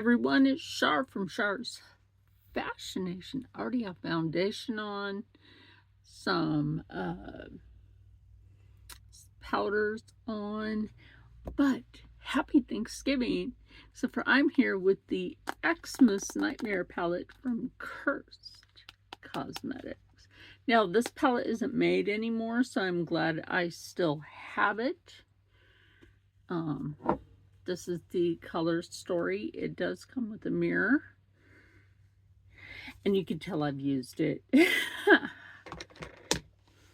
everyone, it's Shar from Shar's Fashion Nation. I already have foundation on, some powders on, but happy Thanksgiving. So for I'm here with the Xmas Nightmare palette from Cursed Cosmetics. Now this palette isn't made anymore, so I'm glad I still have it. This is the color story. It does come with a mirror. And you can tell I've used it.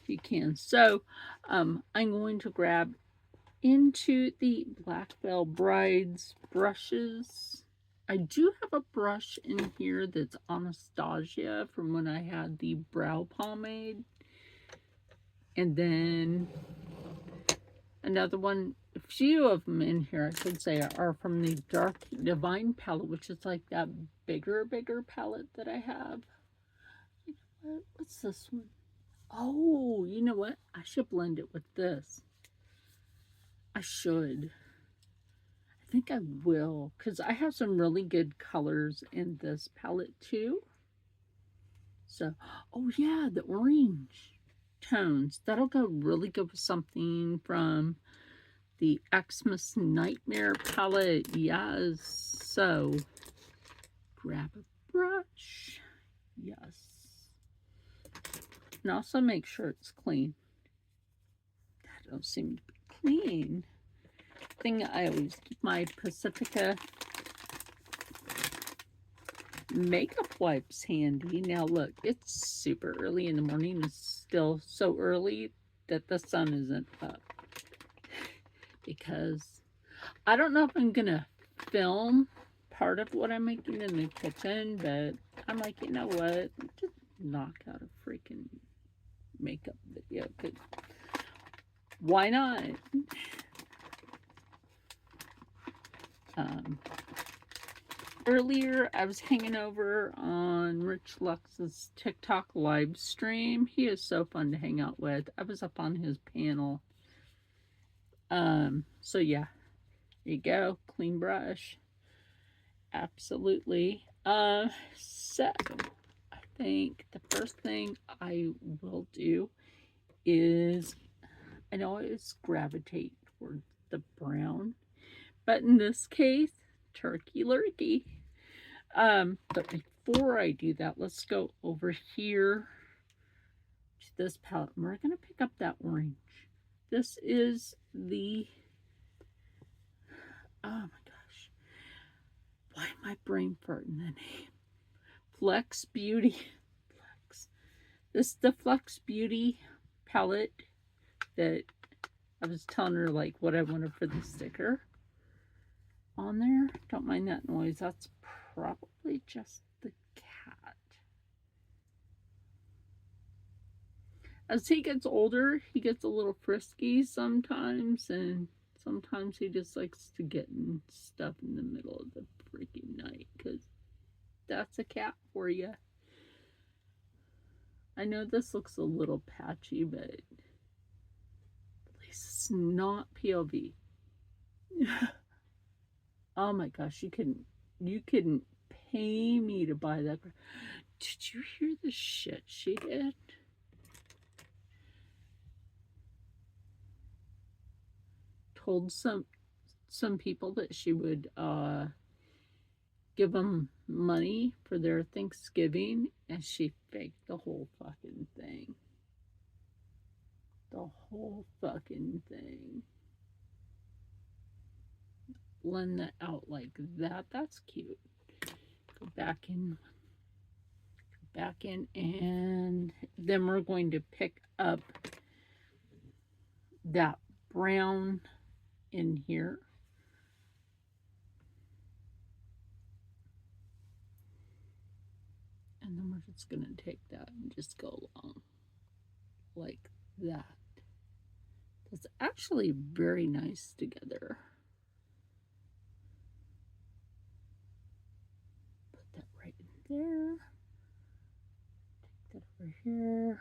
You can. So I'm going to grab into the Black Veil Brides brushes. I do have a brush in here that's Anastasia from when I had the brow pomade. And then another one, a few of them in here, I should say, are from the Dark Divine palette, which is like that bigger palette that I have. What's this one? Oh, you know what? I should blend it with this. I should. I think I will, because I have some really good colors in this palette too. So, oh yeah, the orange tones. That'll go really good with something from the Xmas Nightmare palette. Yes. So, grab a brush. Yes. And also make sure it's clean. That don't seem to be clean. Thing I always keep my Pacifica makeup wipes handy. Now look, it's super early in the morning. It's still so early that the sun isn't up. Because I don't know if I'm gonna film part of what I'm making in the kitchen, but I'm like, you know what? Just knock out a freaking makeup video. Why not? Earlier, I was hanging over on Rich Lux's TikTok live stream. He is so fun to hang out with. I was up on his panel. So yeah, there you go. Clean brush. Absolutely. So I think the first thing I will do is, I always gravitate towards the brown, but in this case, turkey lurkey. But before I do that, let's go over here to this palette. And we're going to pick up that orange. This is the, oh my gosh, why am I brain farting the name? Flex Beauty. This is the Flex Beauty palette that I was telling her like what I wanted for the sticker on there. Don't mind that noise. That's probably just the cat. As he gets older, he gets a little frisky sometimes, and sometimes he just likes to get in stuff in the middle of the freaking night, because that's a cat for you. I know this looks a little patchy, but at least it's not POV. Oh my gosh, you couldn't pay me to buy that. Did you hear the shit she did? Told some people that she would give them money for their Thanksgiving, and she faked the whole fucking thing. The whole fucking thing. Blend that out like that. That's cute. Go back in, and then we're going to pick up that brown in here. And then we're just going to take that and just go along like that. That's actually very nice together. Put that right in there. Take that over here.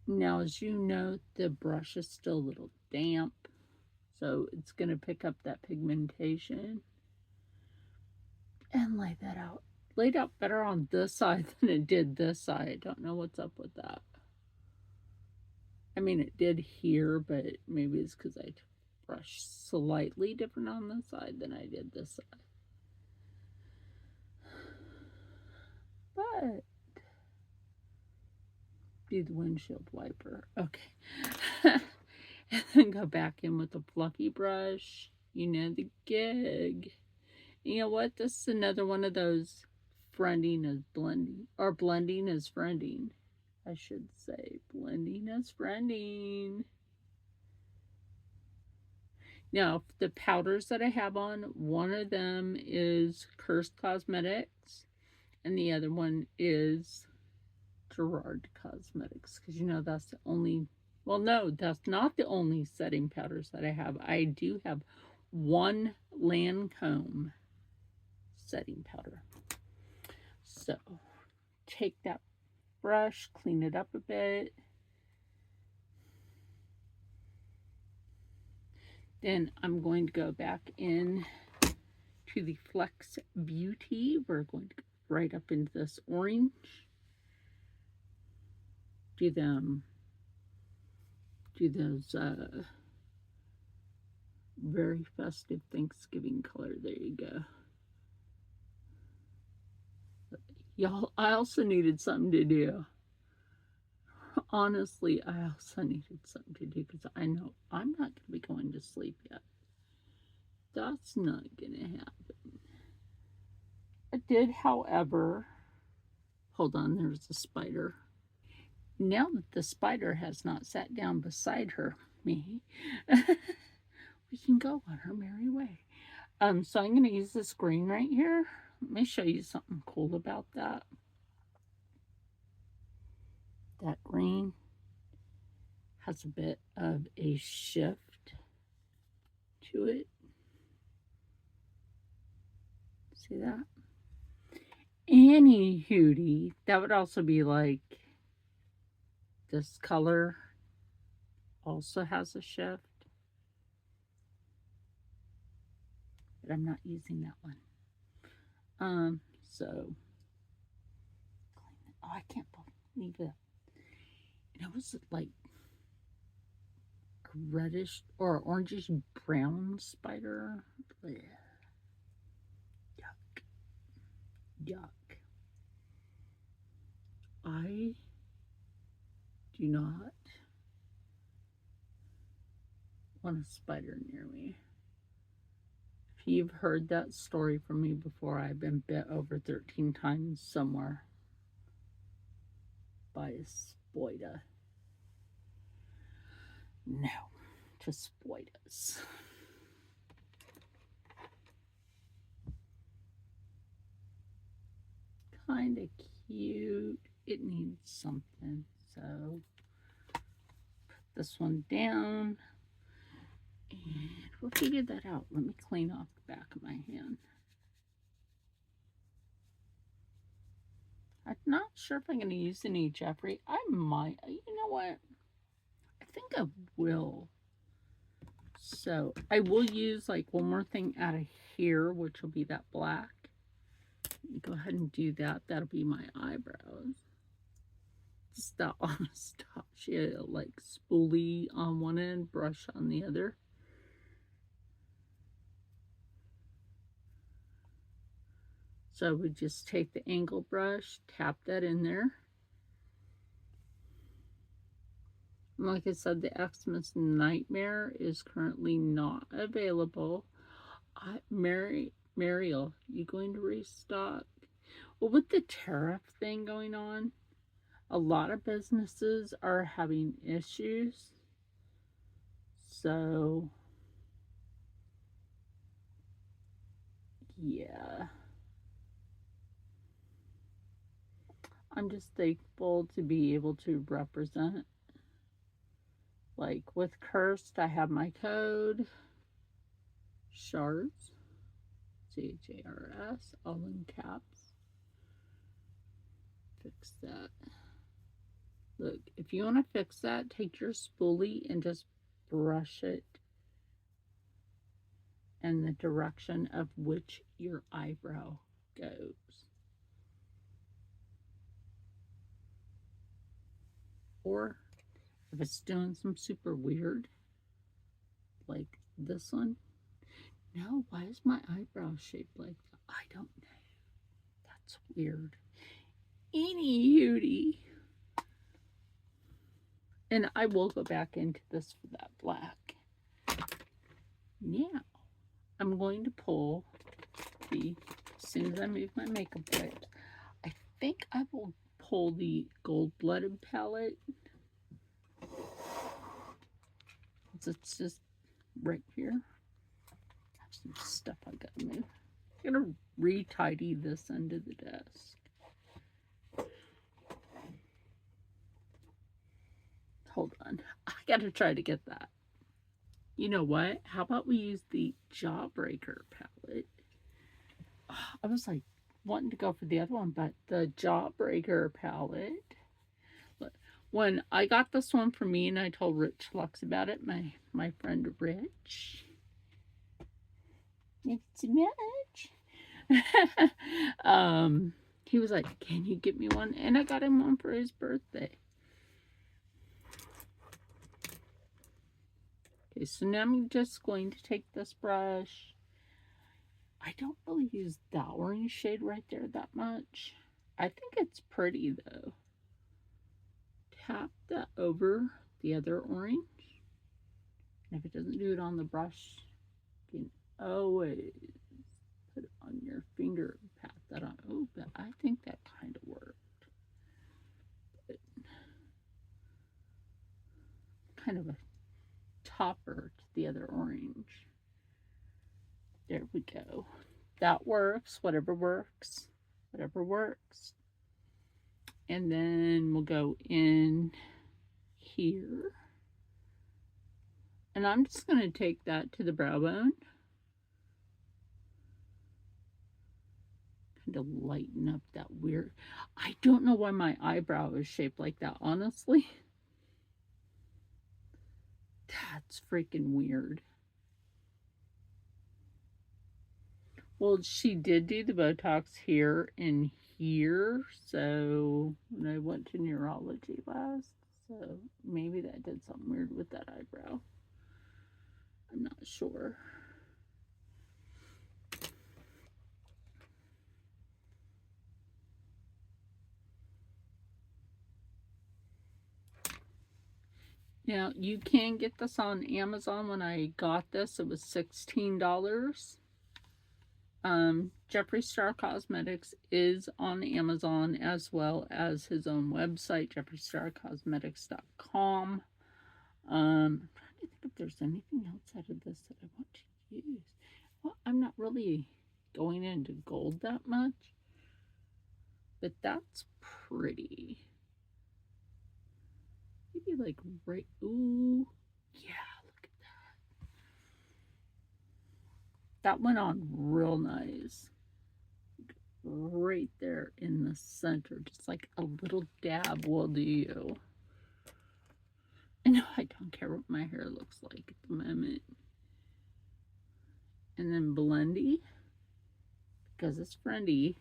Now, as you know, the brush is still a little damp, so it's going to pick up that pigmentation. and lay that out. Laid out better on this side than it did this side. I don't know what's up with that. I mean, it did here, but maybe it's because I brushed slightly different on this side than I did this side. But do the windshield wiper. Okay. And then go back in with a fluffy brush. You know the gig. You know what? This is another one of those friending is blending, or blending is friending. I should say blending is friending. Now, the powders that I have on, one of them is Cursed Cosmetics, and the other one is Gerard Cosmetics, because you know that's the only, well, no, that's not the only setting powders that I have. I do have one Lancome setting powder. So take that brush, clean it up a bit. Then I'm going to go back in to the Flex Beauty. We're going to go right up into this orange. Do those very festive Thanksgiving color. There you go. Y'all, I also needed something to do. Honestly, I also needed something to do because I know I'm not going to be going to sleep yet. That's not going to happen. I did, however, hold on, there's a spider. Now that the spider has not sat down beside me, we can go on our merry way. So I'm going to use this green right here. Let me show you something cool about that. That green has a bit of a shift to it. See that? Any hootie, that would also be like this color also has a shift. But I'm not using that one. So oh, I can't believe it. It was like a reddish or orangish brown spider. Yuck. Yuck. I do not want a spider near me. If you've heard that story from me before, I've been bit over 13 times somewhere by a spider. No, to spiders. Kind of cute. It needs something, so put this one down and we'll figure that out. Let me clean off the back of my hand. I'm not sure if I'm going to use any Jeffree. I might. You know what? I think I will. So I will use like one more thing out of here, which will be that black. Go ahead and do that. That'll be my eyebrows. Just that on the top. She had like spoolie on one end, brush on the other. So we just take the angle brush, tap that in there. Like I said, the Xmas Nightmare is currently not available. Mariel, you going to restock? Well, with the tariff thing going on, a lot of businesses are having issues. So, yeah. I'm just thankful to be able to represent. Like with Cursed, I have my code. Shards. CHARS, all in caps. Fix that. Look, if you want to fix that, take your spoolie and just brush it in the direction of which your eyebrow goes. Or if it's doing some super weird, like this one. No, why is my eyebrow shaped like that? I don't know. That's weird. Anywho, and I will go back into this for that black. Now, I'm going to pull as soon as I move my makeup wipes, I think I will pull the gold-blooded palette. It's just right here. I have some stuff I gotta move. I'm gonna re-tidy this under the desk. Hold on. I gotta try to get that. You know what? How about we use the Jawbreaker palette? I was like wanting to go for the other one, but the Jawbreaker palette. When I got this one for me and I told Rich Lux about it, my friend Rich. It's much. He was like, "Can you get me one?" And I got him one for his birthday. Okay, so now I'm just going to take this brush. I don't really use that orange shade right there that much. I think it's pretty though. Tap that over the other orange. And if it doesn't do it on the brush, you can always put it on your finger, pat that on. Oh, but I think that kind of worked. But kind of a topper to the other orange. There we go. That works. Whatever works. Whatever works. And then we'll go in here. And I'm just going to take that to the brow bone. Kind of lighten up that weird. I don't know why my eyebrow is shaped like that, honestly. That's freaking weird. Well, she did do the Botox here and here, so when I went to neurology last, so maybe that did something weird with that eyebrow. I'm not sure. Now, you can get this on Amazon. When I got this, it was $16. Jeffree Star Cosmetics is on Amazon as well as his own website, jeffreestarcosmetics.com. I'm trying to think if there's anything else out of this that I want to use. Well, I'm not really going into gold that much, but that's pretty. Maybe like right, ooh, yeah, look at that. That went on real nice. Right there in the center, just like a little dab will do. I know I don't care what my hair looks like at the moment. And then Blendy, because it's friendly.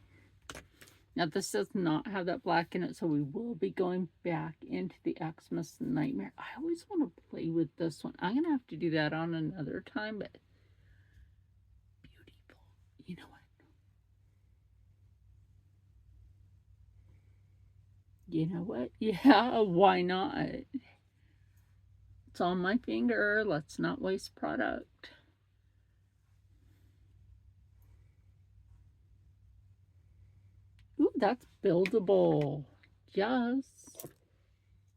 Now this does not have that black in it, so we will be going back into the Xmas Nightmare. I always want to play with this one. I'm going to have to do that on another time, but beautiful. You know what? You know what? Yeah, why not? It's on my finger. Let's not waste product. Ooh, that's buildable. Yes.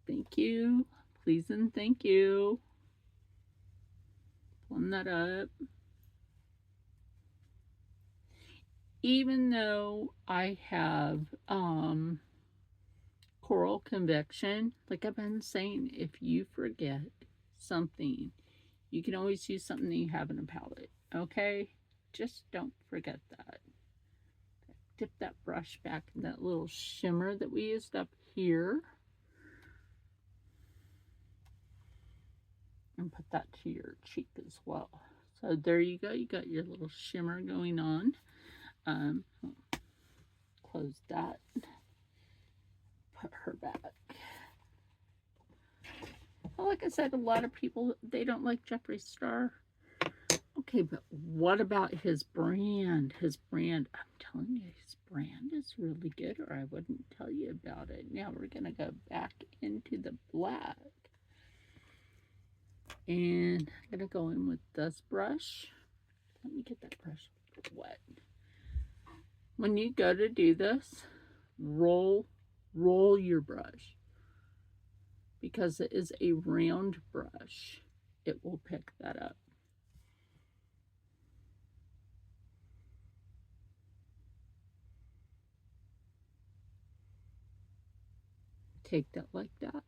Thank you. Please and thank you. Plumb that up. Even though I have coral convection, like I've been saying, if you forget something, you can always use something that you have in a palette. Okay? Just don't forget that. Dip that brush back in that little shimmer that we used up here. And put that to your cheek as well. So there you go. You got your little shimmer going on. close that. Put her back. Well, like I said, a lot of people, they don't like Jeffree Star. Okay, but what about his brand? His brand, I'm telling you, his brand is really good, or I wouldn't tell you about it. Now we're going to go back into the black. And I'm going to go in with this brush. Let me get that brush wet. When you go to do this, roll your brush. Because it is a round brush, it will pick that up. Take that like that.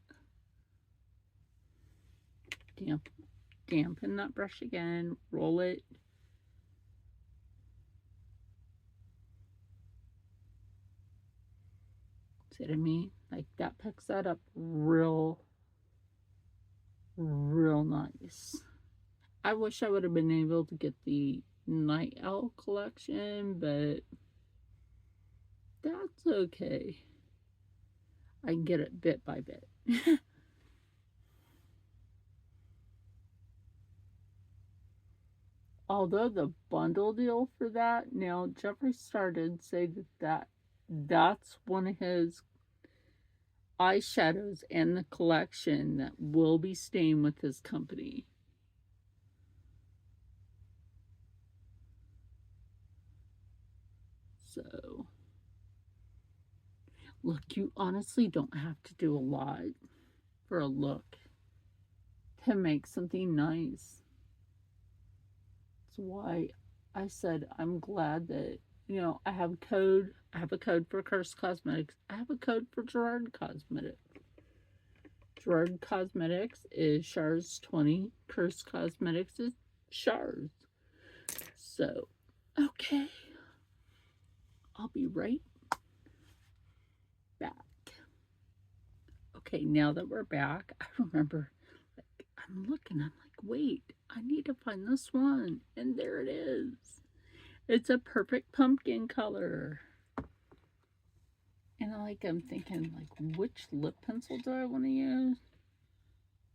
Dampen that brush again, roll it. See what I mean? Like that picks that up real nice. I wish I would have been able to get the Night Owl collection, but that's okay. I can get it bit by bit. Although the bundle deal for that, now Jeffree Star did say that's one of his eyeshadows in the collection that will be staying with his company. So, look, you honestly don't have to do a lot for a look to make something nice. That's why I said I'm glad that, you know, I have a code. I have a code for Curse Cosmetics. I have a code for Gerard Cosmetics. Gerard Cosmetics is Shars20. Curse Cosmetics is Shars. So, okay. I'll be right back. Okay, now that we're back, I remember, like, I'm looking, I'm like, wait, I need to find this one. And there it is. It's a perfect pumpkin color. And I'm thinking, like, which lip pencil do I want to use?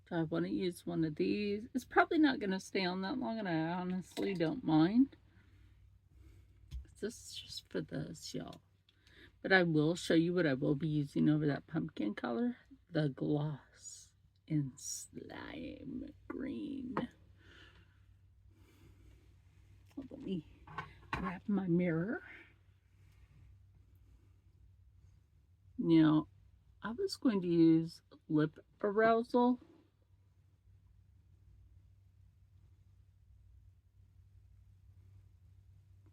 Do I want to use one of these? It's probably not going to stay on that long, and I honestly don't mind. This is just for this, y'all. But I will show you what I will be using over that pumpkin color. The gloss in slime green. Let me grab my mirror. Now, I was going to use Lip Arousal.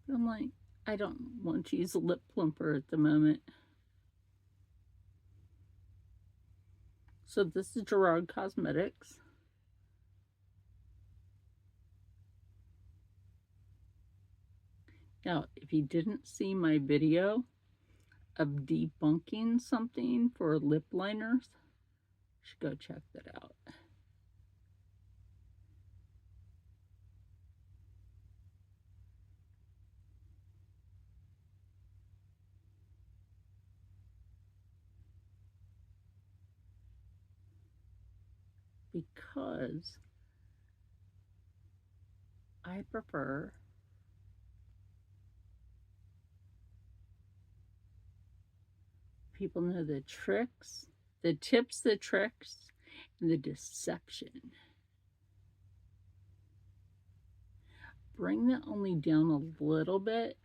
But I'm like, I don't want to use a lip plumper at the moment. So this is Gerard Cosmetics. Now, if you didn't see my video of debunking something for lip liners, you should go check that out. Because I prefer people know the tricks, the tips, the tricks, and the deception. Bring that only down a little bit.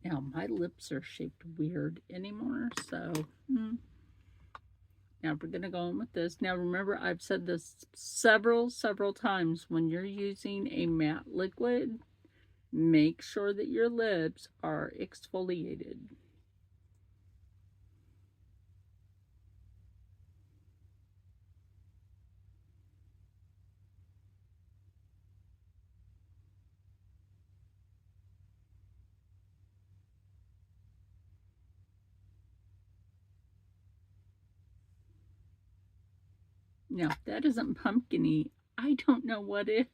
Now, my lips are shaped weird anymore, so now we're going to go in with this. Now, remember, I've said this several times. When you're using a matte liquid, make sure that your lips are exfoliated. Now, if that isn't pumpkin-y, I don't know what is.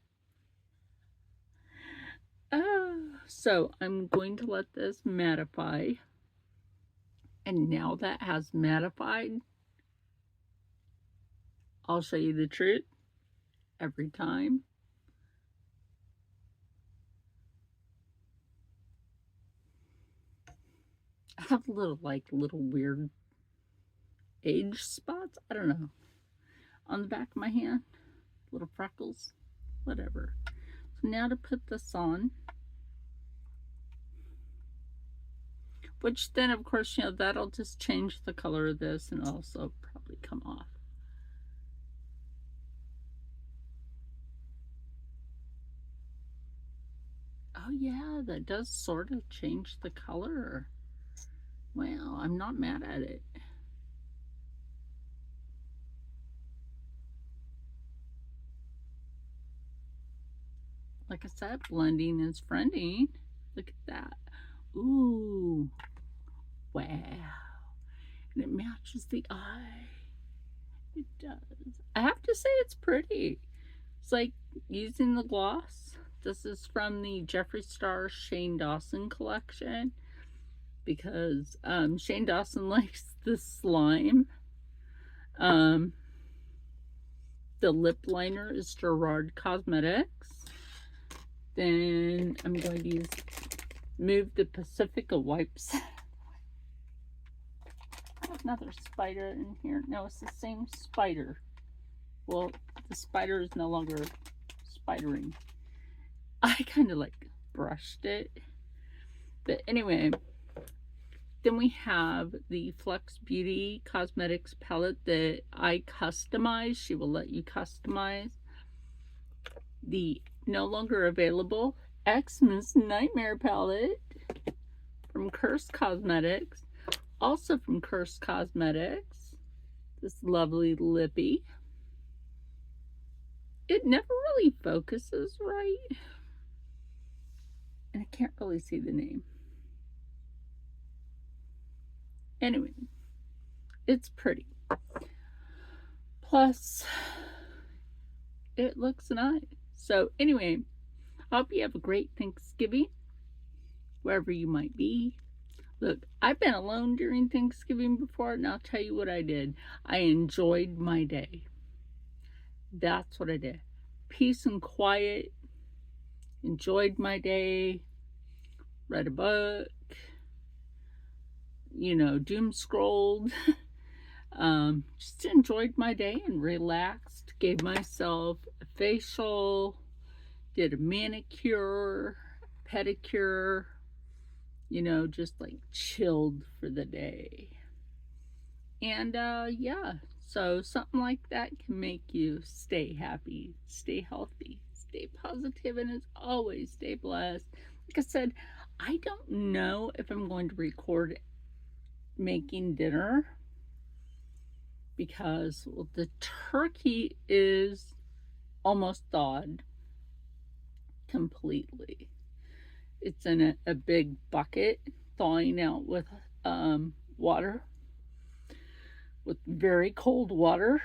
So I'm going to let this mattify. And now that has mattified, I'll show you the truth every time. I have little weird age spots. I don't know. On the back of my hand. Little freckles. Whatever. So now to put this on. Which then, of course, that'll just change the color of this and also probably come off. Oh yeah, that does sort of change the color. Well, I'm not mad at it. Like I said, blending is friending. Look at that. Ooh. Wow. And it matches the eye. It does. I have to say it's pretty. It's like using the gloss. This is from the Jeffree Star Shane Dawson collection because Shane Dawson likes the slime. The lip liner is Gerard Cosmetics. Then I'm going to use Move the Pacifica wipes. I have another spider in here. No, it's the same spider. Well, the spider is no longer spidering. I kind of like brushed it. But anyway, then we have the Flex Beauty Cosmetics palette that I customized. She will let you customize. The no longer available Xmas Nightmare palette from Curse Cosmetics. Also from Curse Cosmetics. This lovely lippy. It never really focuses right. And I can't really see the name. Anyway, it's pretty. Plus, it looks nice. So anyway, I hope you have a great Thanksgiving, wherever you might be. Look, I've been alone during Thanksgiving before, and I'll tell you what I did. I enjoyed my day. That's what I did. Peace and quiet. Enjoyed my day. Read a book. Doom scrolled. Just enjoyed my day and relaxed. Gave myself a facial. Did a manicure, pedicure. Just like chilled for the day. And yeah, so something like that can make you stay happy, stay healthy, stay positive, and as always, stay blessed. Like I said, I don't know if I'm going to record making dinner because, well, the turkey is almost thawed completely. It's in a big bucket, thawing out with water, with very cold water,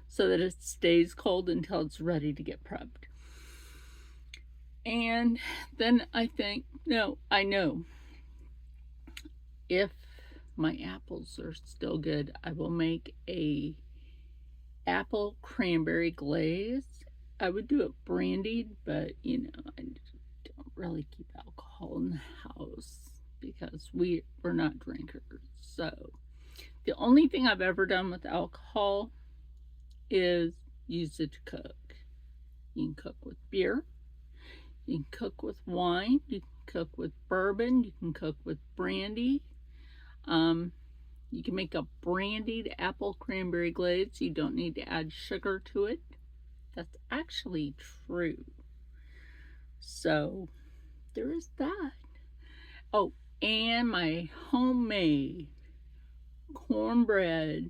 so that it stays cold until it's ready to get prepped. And then I think, no, I know if my apples are still good, I will make a apple cranberry glaze. I would do it brandied, but I don't really keep alcohol in the house because we're not drinkers. So the only thing I've ever done with alcohol is use it to cook. You can cook with beer. You can cook with wine. You can cook with bourbon. You can cook with brandy. You can make a brandied apple cranberry glaze. You don't need to add sugar to it. That's actually true. So there is that. Oh, and my homemade cornbread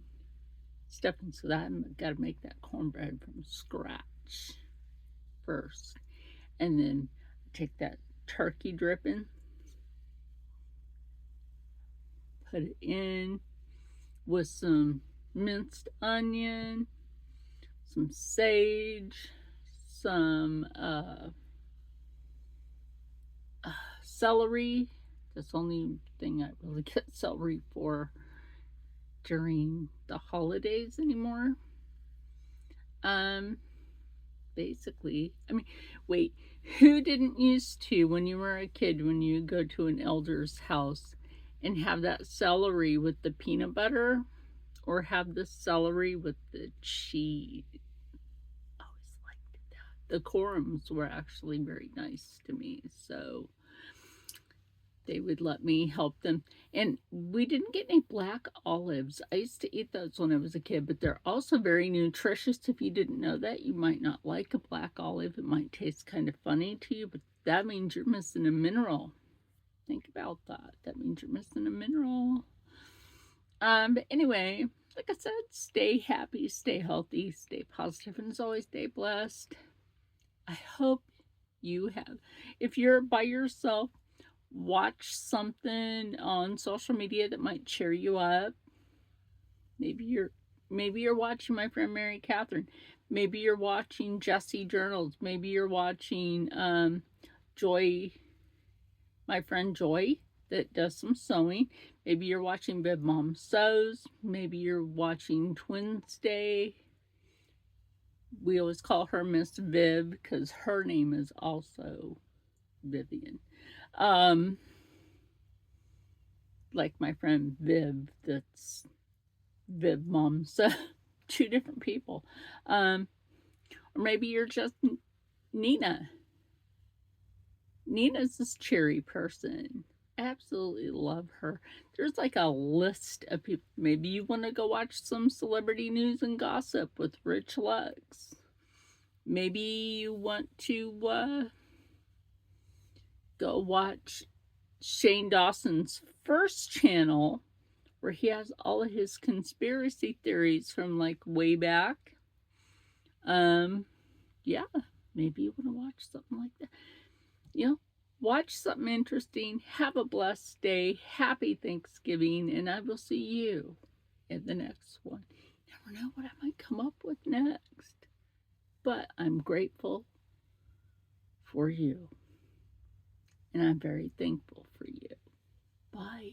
stuffing. So that I've got to make that cornbread from scratch first. And then take that turkey dripping, put it in with some minced onion, some sage, some celery. That's the only thing I really get celery for during the holidays anymore. Basically, I mean, wait, who didn't used to, when you were a kid, when you go to an elder's house and have that celery with the peanut butter, or have the celery with the cheese? I always liked that. The Corums were actually very nice to me, so they would let me help them. And we didn't get any black olives. I used to eat those when I was a kid, but they're also very nutritious. If you didn't know that, you might not like a black olive. It might taste kind of funny to you, but that means you're missing a mineral. Think about that. That means you're missing a mineral. But anyway, like I said, stay happy, stay healthy, stay positive, and as always, stay blessed. I hope you have. If you're by yourself, watch something on social media that might cheer you up. Maybe you're watching my friend Mary Catherine. Maybe you're watching Jessie Journals. Maybe you're watching Joy, my friend Joy, that does some sewing. Maybe you're watching Viv Mom Sews. Maybe you're watching Twins Day. We always call her Miss Viv because her name is also Vivian. Like my friend Viv, that's Viv Mom, so two different people. Or maybe you're just Nina. Nina's this cheery person. Absolutely love her. There's like a list of people. Maybe you want to go watch some celebrity news and gossip with Rich Lux. Maybe you want to go watch Shane Dawson's first channel, where he has all of his conspiracy theories from like way back. Yeah, maybe you want to watch something like that. You know, watch something interesting. Have a blessed day. Happy Thanksgiving, and I will see you in the next one. Never know what I might come up with next, but I'm grateful for you, and I'm very thankful for you. Bye.